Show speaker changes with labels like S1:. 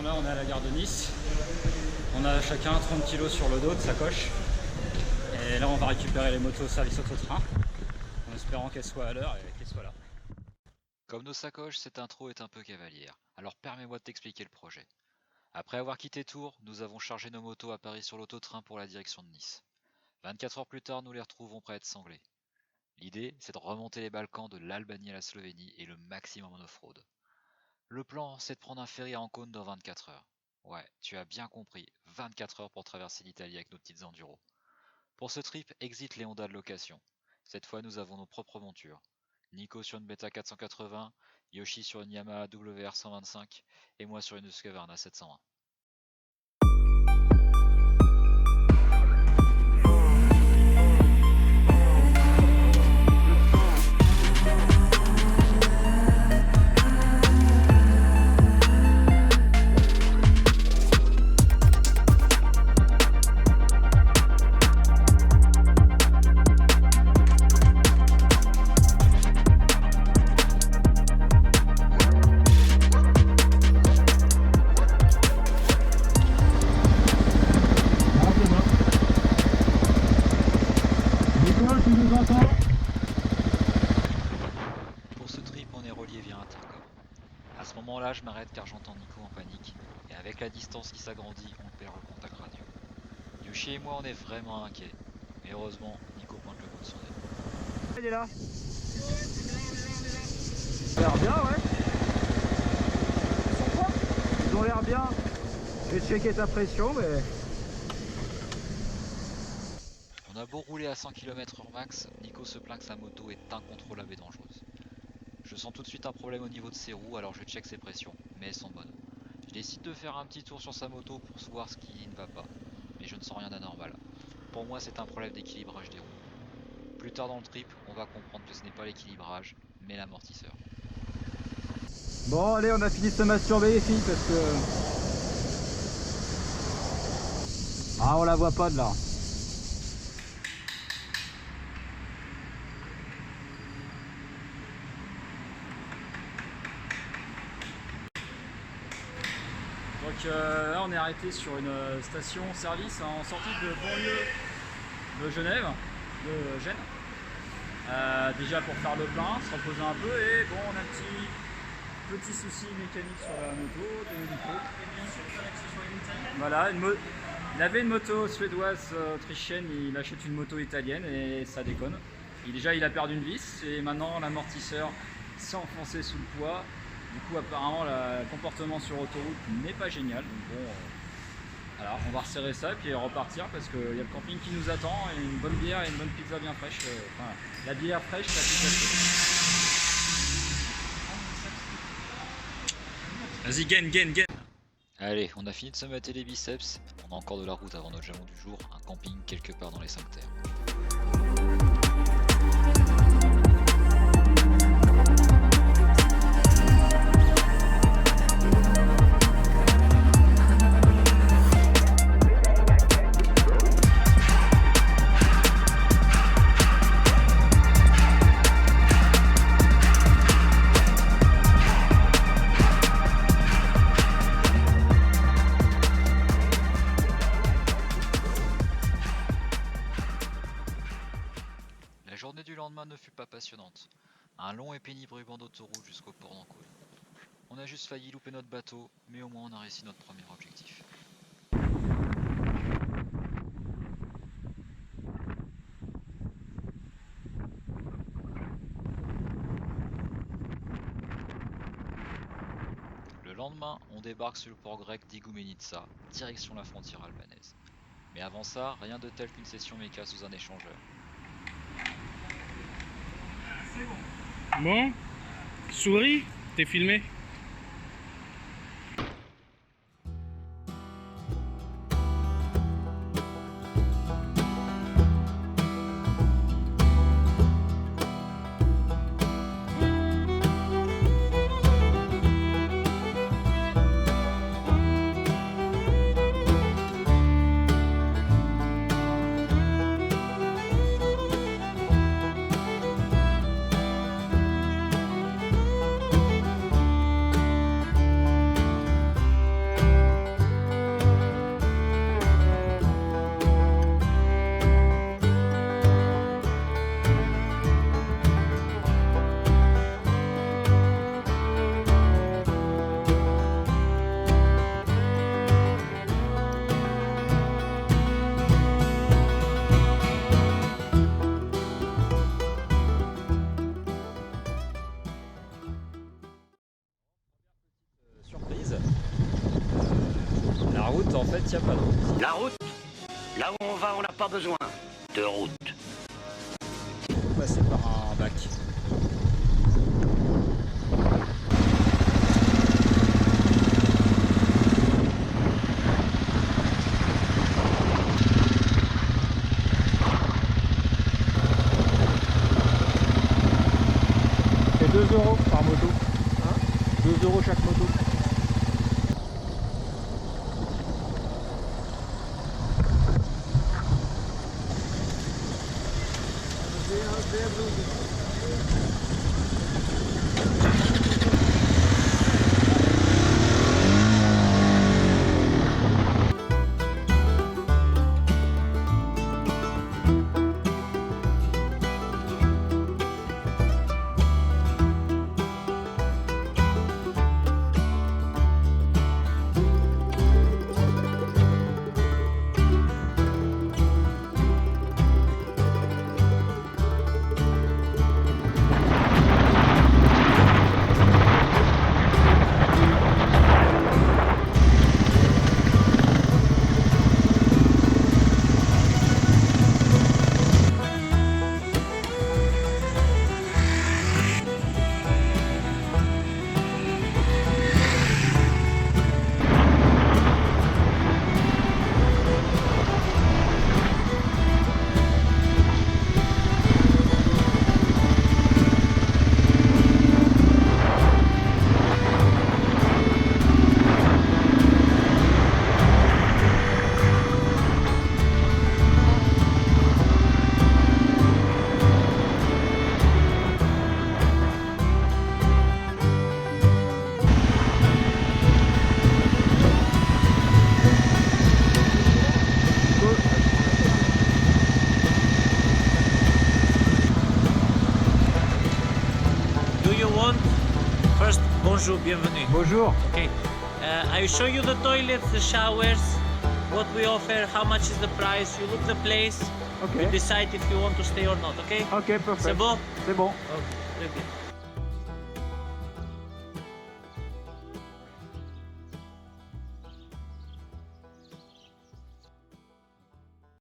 S1: Là on est à la gare de Nice, on a chacun 30 kg sur le dos de sacoche et là on va récupérer les motos au service auto-train en espérant qu'elles soient à l'heure et qu'elles soient là.
S2: Comme nos sacoches, cette intro est un peu cavalière, alors permets-moi de t'expliquer le projet. Après avoir quitté Tours, nous avons chargé nos motos à Paris sur l'auto-train pour la direction de Nice. 24 heures plus tard, nous les retrouvons près de Sanglé. L'idée, c'est de remonter les Balkans de l'Albanie à la Slovénie et le maximum en off-road. Le plan, c'est de prendre un ferry à Ancône dans 24 heures. Ouais, tu as bien compris, 24 heures pour traverser l'Italie avec nos petites enduros. Pour ce trip, exit les Honda de location. Cette fois, nous avons nos propres montures. Nico sur une Beta 480, Yoshi sur une Yamaha WR 125 et moi sur une Husqvarna 720. Pour ce trip, on est relié via intercom. À ce moment-là, je m'arrête car j'entends Nico en panique, et avec la distance qui s'agrandit, on perd le contact radio. Yoshi et moi, on est vraiment inquiets, mais heureusement, Nico pointe le bout de son nez.
S3: Il est là. Ils ont l'air bien, ouais. Ils ont l'air bien. Je vais checker ta pression, mais...
S2: On a beau rouler à 100 km/h max, Nico se plaint que sa moto est incontrôlable et dangereuse. Je sens tout de suite un problème au niveau de ses roues, alors je check ses pressions, mais elles sont bonnes. Je décide de faire un petit tour sur sa moto pour voir ce qui ne va pas, mais je ne sens rien d'anormal. Pour moi, c'est un problème d'équilibrage des roues. Plus tard dans le trip, on va comprendre que ce n'est pas l'équilibrage, mais l'amortisseur.
S3: Bon, allez, on a fini de se masturber, les filles, parce que... Ah, on la voit pas de là.
S1: Donc là on est arrêté sur une station service en sortie de banlieue de Genève, de Gênes. Déjà pour faire le plein, se reposer un peu et bon on a un petit souci mécanique sur la moto de Nico. Voilà, il avait une moto suédoise autrichienne, il achète une moto italienne et ça déconne. Déjà il a perdu une vis et maintenant l'amortisseur s'est enfoncé sous le poids. Du coup apparemment le comportement sur autoroute n'est pas génial. Donc bon, alors on va resserrer ça et puis repartir parce qu'il y a le camping qui nous attend et une bonne bière et une bonne pizza bien fraîche. Enfin, la bière fraîche, la pizza chaude. Vas-y, gain.
S2: Allez, on a fini de se mater les biceps, on a encore de la route avant notre jalon du jour, un camping quelque part dans les 5 terres. La journée du lendemain ne fut pas passionnante. Un long et pénible ruban d'autoroute jusqu'au port d'Ancône. On a juste failli louper notre bateau, mais au moins on a réussi notre premier objectif. Le lendemain, on débarque sur le port grec d'Igoumenitsa, direction la frontière albanaise. Mais avant ça, rien de tel qu'une session méca sous un échangeur.
S4: Bon, souris, t'es filmé.
S1: en fait, il n'y a pas de route.
S5: La route, là où on va, on n'a pas besoin de route.
S1: Il faut passer par un bac.
S3: C'est 2 € par moto. 2 € chaque moto.
S6: Do you want first bonjour, bienvenue?
S3: Bonjour.
S6: Okay. I show you the toilets, the showers, what we offer, how much is the price. You look the place.
S3: Ok.
S6: You decide if you want to stay or not. Okay.
S3: Ok,
S6: C'est
S3: perfect.
S6: bon?
S3: C'est bon.
S6: Okay. Très bien.